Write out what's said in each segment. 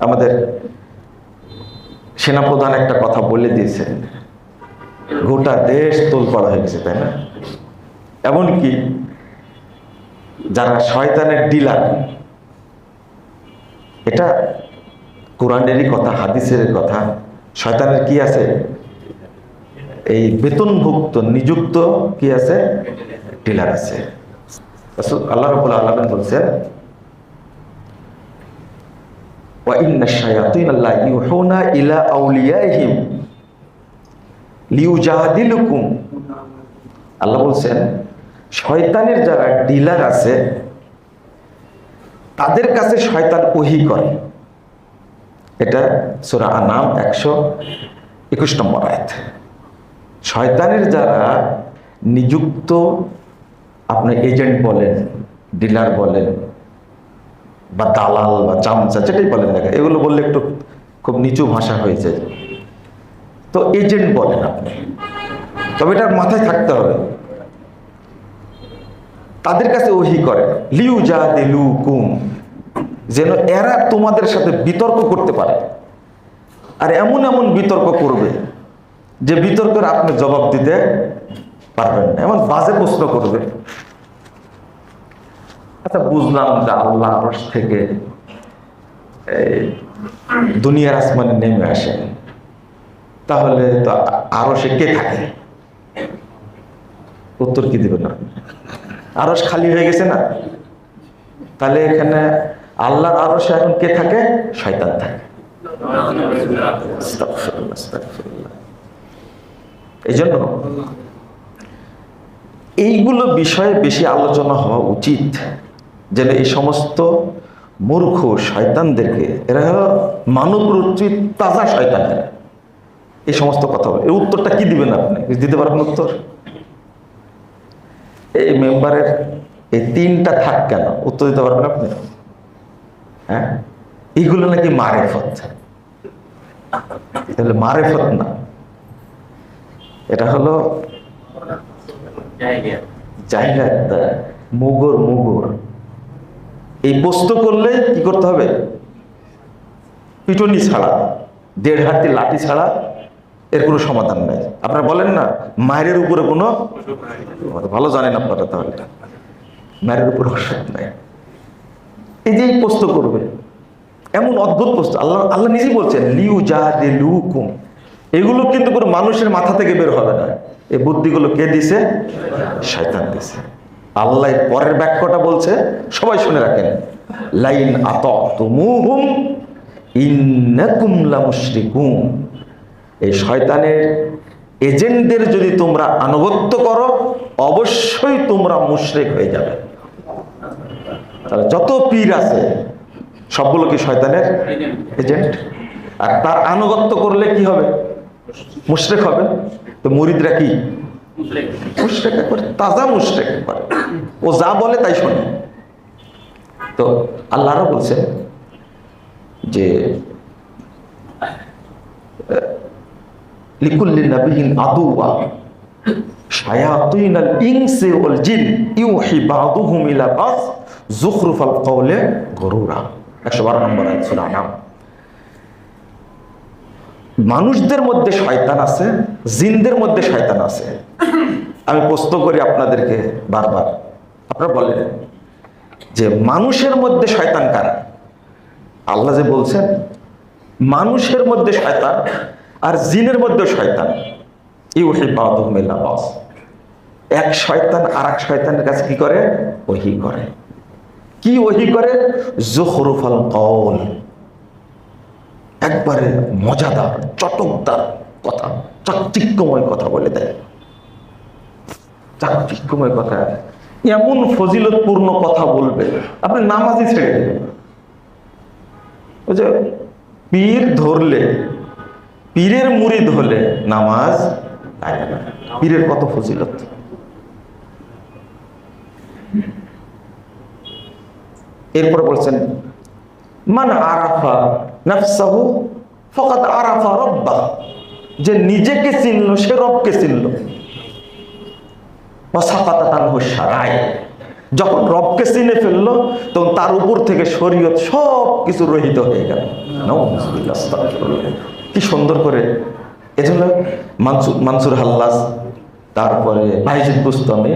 আমাদের সেনাপ্রধান একটা কথা বলে দিয়েছেন, গোটা দেশ তোলপাড় হয়ে গেছে, তাই না? এমনকি যারা শয়তানের ডিলার, এটা কোরআনেরই কথা, হাদিসের কথা, শয়তানের কি আছে? এই বেতনভুক্ত নিযুক্ত কি আছে? ডিলার আছে। আল্লাহ রাব্বুল আলামিন বলছেন, ওয়া ইন্নাশ শায়াতিনা লা ইউহুনা ইলা আউলিয়াইহিম লিউজাদিলুকুম। আল্লাহ বলছেন শয়তানের যারা ডিলার আছে তাদের কাছে শয়তান ওহী করে। এটা সূরা আনাম 121 নম্বর আয়াত। শয়তানের যারা নিযুক্ত, আপনি এজেন্ট বলেন, ডিলার বলেন, বা দালাল বা চামচা, যেটাই বলেন না, এগুলো বললে একটু খুব নিচু ভাষা হয়ে যায়, তো এজেন্ট বলেন আপনি, তবে এটার মাথায় থাকতে হবে তাদের কাছে ওহী করে লিউজাদিলুকুম, যেন এরা তোমাদের সাথে বিতর্ক করতে পারে। আর এমন এমন বিতর্ক করবে যে বিতর্কের আপনি জবাব দিতে পারবেন না, এমন বাজে প্রশ্ন করবে। আচ্ছা, বুঝলাম যে আল্লাহ আরশ থেকে দুনিয়ার আসমানে নেমে আসেন, তাহলে তো আরশে কে থাকে? উত্তর কি দিবেন না? আরশ খালি হয়ে গেছে না? তাহলে এখানে আল্লাহর আরশে এখন কে থাকে? শয়তান থাকে। এই জন্য এইগুলো বিষয়ে বেশি আলোচনা হওয়া উচিত, যেন এই সমস্ত মূর্খ শয়তানদেরকে, এরা হলো মানব রচিত তাজা শয়তান, এই সমস্ত কথা বলে। এই উত্তরটা কি দিবেন আপনি? দিতে পারবেন উত্তর? এই মেম্বারের এই তিনটা থাক কেন, উত্তর দিতে পারবেন আপনি? হ্যাঁ, এইগুলো নাকি মারেফত। তাহলে মারেফত না, এটা হলো জাহিলিয়াত, মুগর মুগর। এই প্রশ্ন করলে কি করতে হবে? পিটুনি ছাড়া, 1.5 হাতে লাঠি ছাড়া এর কোনো সমাধান নাই। আপনারা বলেন না মায়ের উপরে কোনো, ভালো জানেন আপনারা, তাহলে মায়ের উপরে ওষুধ নাই। এই যে প্রশ্ন করবে, এমন অদ্ভুত প্রশ্ন, আল্লাহ নিজেই বলছেন লিউজাদিলুকুম। এগুলো কিন্তু কোনো মানুষের মাথা থেকে বের হবে না, এই বুদ্ধিগুলো কে দিছে? শয়তান দিছে। আল্লাহ পরের বাক্যটা বলছে, সবাই শুনে রাখেন, লাইন আতাতুমুহুম ইন্নাকুম লামুশরিকুন। এই শয়তানের এজেন্টদের যদি তোমরা আনুগত্য করো, অবশ্যই তোমরা মুশরিক হয়ে যাবে। তাহলে যত পীর আছে সবগুলো কি শয়তানের এজেন্ট? আর তার আনুগত্য করলে কি হবে? মুশরিক হবে। তো মুরিদরা কি মুশরিক করে, তাজা মুশরিক করে, ও যা বলে তাই শোনে। তো আল্লাহরা বলছে যে লিকুল্লি নাবিয়িন আদুওয়া শায়াতিনাল ইনসি ওয়াল জিন ইউহি বা'দুহুম ইলা বা'দ যুখরুফাল কওলি গুরুরা। 112 নম্বর আয়াত সূরা আনাম। মানুষদের মধ্যে শয়তান আছে, জিনদের মধ্যে শয়তান আছে। আমি প্রশ্ন করি আপনাদেরকে বারবার, আপনারা বলেন যে মানুষের মধ্যে শয়তান কারা? আল্লাহ যে বলছেন মানুষের মধ্যে শয়তান আর জিনের মধ্যে শয়তান, ইউহি বা'দুহুম ইলা বা'দ। এক শয়তান আর এক শয়তানের কাছে কি করে? ওহী করে। কি ওহী করে? যুখরুফাল কওল, একবারে মজাদার চটকদার কথা, চাকচিক্যময় কথা বলে দেয়। চাকচিক্যময় কথা, এমন ফজিলতপূর্ণ কথা বলবে আপনি নামাজই ছেড়ে দেবেন। ওই যে পীর ধরলে, পীরের মুরিদ হলে নামাজ লাগে না। পীরের কত ফজিলত! এরপর বলছেন মান আরাফা নাফসাহু ফাকাদ আরাফা রাব্বাহ, যে নিজেকে চিনলো সে রবকে চিনলো। ওয়া সাকাতাত আনহু শারাই, যখন রবকে চিনে ফেললো তখন তার উপর থেকে শরীয়ত সব কিছু রহিত হয়ে গেল। নাউযুবিল্লাহ, আস্তাগফিরুল্লাহ। কি সুন্দর করে এজন্য মানসুর হাল্লাজ, তারপরে বাইজিদ বুস্তামি,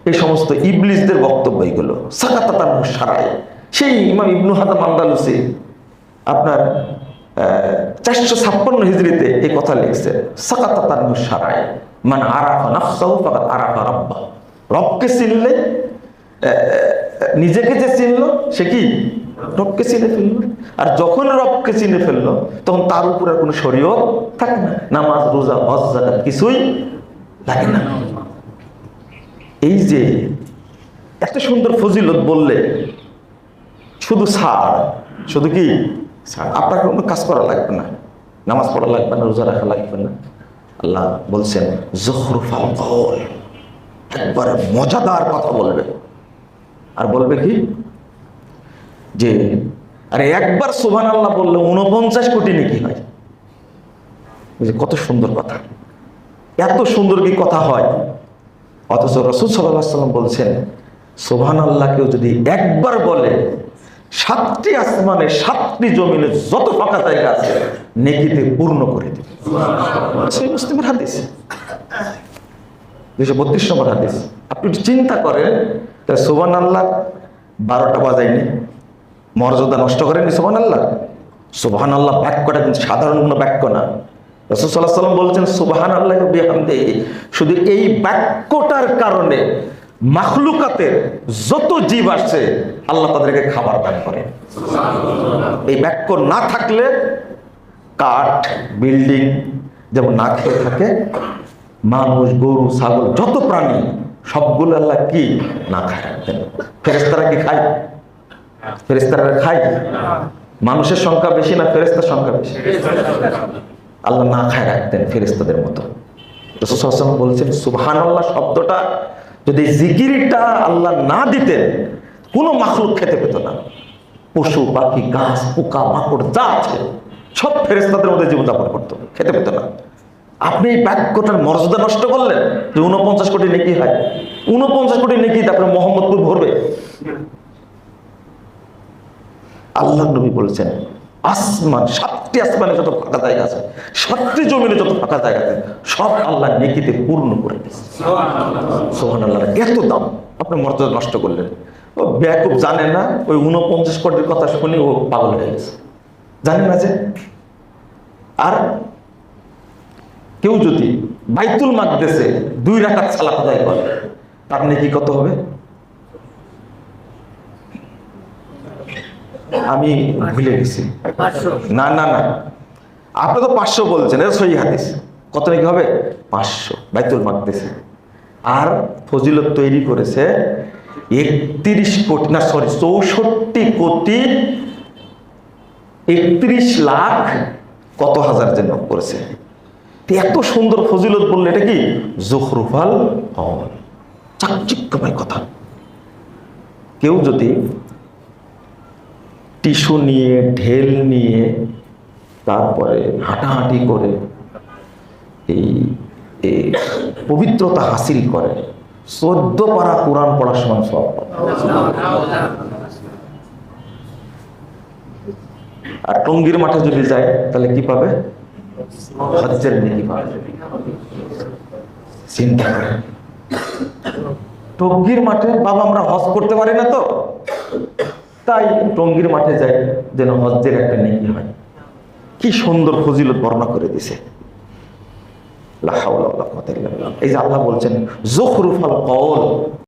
এই সমস্ত ইবলিসদের বক্তব্য এইগুলো সাকাতাতান সারায়। সেই ইমাম ইবনু হাজাম আন্দালুসি আপনার 456 হিজরিতে এই কথা লিখছে, সাকাতাতান সারায় মান আরাফা নাফসাহু ফাকাদ আরাফা রাব্বাহ। রবকে চিনলে, নিজেকে যে চিনলো সে কি রবকে চিনে ফেললো। আর যখন রবকে চিনে ফেললো তখন তার উপরে কোনো শরীয়ত থাকে না, নামাজ রোজা হজ যাকাত কিছুই লাগে না। এই যে এত সুন্দর ফজিলত বললে, শুধু ছাড়, শুধু কি ছাড়, আপনার কোনো কাজ করা লাগবে না, নামাজ পড়া লাগবে না, রোজা রাখা লাগবে না। আল্লাহ বলছেন যুখরুফাল কওল, একবারে মজাদার কথা বলবে। আর বলবে কি যে আরে একবার সুবহানাল্লাহ বললে 49 কোটি নেকি হয়। কত সুন্দর কথা, এত সুন্দর কি কথা হয়। অথচ রাসূল সাল্লাল্লাহু আলাইহি ওয়াসাল্লাম বলছেন সুবহানাল্লাহ কেউ যদি একবার বলে 7টি আসমানে 7টি জমিনে যত ফাঁকা জায়গা আছে নেকিতে পূর্ণ করে দিবে। সেই মুসলিমের হাদিস, 232 নম্বর হাদিস। আপনি একটু চিন্তা করেন, সুবহানাল্লাহ 12টা বাজায়নি, মর্যাদা নষ্ট করেনি সুবহানাল্লাহ। সুবহানাল্লাহ বাক্যটা কিন্তু সাধারণ কোনো বাক্য না। রাসূল সাল্লাল্লাহু আলাইহি ওয়াসাল্লাম বলছেন সুবহানাল্লাহি ওয়া বিহামদিহি, শুধু এই বাক্যটার কারণে মাখলুকাতের যত জীব আছে আল্লাহ তাদেরকে খাবার দান করে। এই বাক্য না থাকলে কাঠ, বিল্ডিং যেমন না খেয়ে থাকে, মানুষ, গরু, ছাগল, যত প্রাণী সবগুলো আল্লাহ কি না খায় রাখতেন। ফেরেশতারা কি খায়? ফেরেশতারা খায়? মানুষের সংখ্যা বেশি না ফেরেশতার সংখ্যা বেশি? আল্লাহ না খায় রাখতেন ফেরেশতাদের মতো। রাসূল সাল্লাল্লাহু আলাইহি ওয়াসাল্লাম বলছেন সুবহানাল্লাহ শব্দটা যদি জিকিরটা আল্লাহ না দিতেন কোনো মাখলুক খেতে পেত না। পশু পাখি, গাছ, পোকা মাকড় যা আছে সব ফেরেশতাদের মধ্যে জীবনযাপন করতো, খেতে পেত না। আপনি এই বাক্যটার মর্যাদা নষ্ট করলেন যে 49 কোটি নেকি হয়। 49 কোটি নেকি তারপরে মোহাম্মদপুর ভরবে। আল্লাহ নবী বলেছেন আসমান, 7টি আসমানে যত ফাঁকা জায়গা আছে, 7টি জমিনে যত ফাঁকা জায়গা আছে সব আল্লাহ নেকিতে পূর্ণ করে দিয়েছে। সুবহানাল্লাহ, এত দাম, আপনি মর্যাদা নষ্ট করলেন। ও বেয়াকুব জানে না, ওই 49 কোটির কথা শুনে ও পাগল হয়ে গেছে, জানে না যে। আর কেউ যদি বাইতুল মাকদেসে 2 রাকাত সালাত আদায় করে তার নেকি কত হবে? আমি ভুলে গেছি। না না না, আপনি তো 500 বলছেন, এটা সহিহ হাদিস। কত নাকি হবে? 500 বাইতুল মাকদেসে। আর ফজিলত তৈরি করেছে 31 কোটি, না সরি 64 কোটি 31 লাখ কত হাজার যেন করেছে। এত সুন্দর ফজিলত বললে এটা কি যুখরুফাল কওল, চাকচিক্যময় কথা। কেউ যদি টিস্যু নিয়ে, ঢেল নিয়ে, তারপরে হাঁটাহাঁটি করে এই পবিত্রতা হাসিল করে, 14 পারা কোরআন পড়ার সমান সওয়াব পাবে। আর টঙ্গীর মাঠে যদি যায় তাহলে কি পাবে? হজ্জের নেকি পাবে। চিন্তা করে, টঙ্গীর মাঠে বাবা আমরা হজ করতে পারি না তো, তাই টঙ্গীর মাঠে যাই যেন হজ্জের একটা নেকি হয়। কি সুন্দর ফজিলত বর্ণনা করে দিছে। লা হাওলা ওয়ালা কুওয়াতা ইল্লা বিল্লাহ। এই যে আল্লাহ বলছেন যুখরুফাল কওল,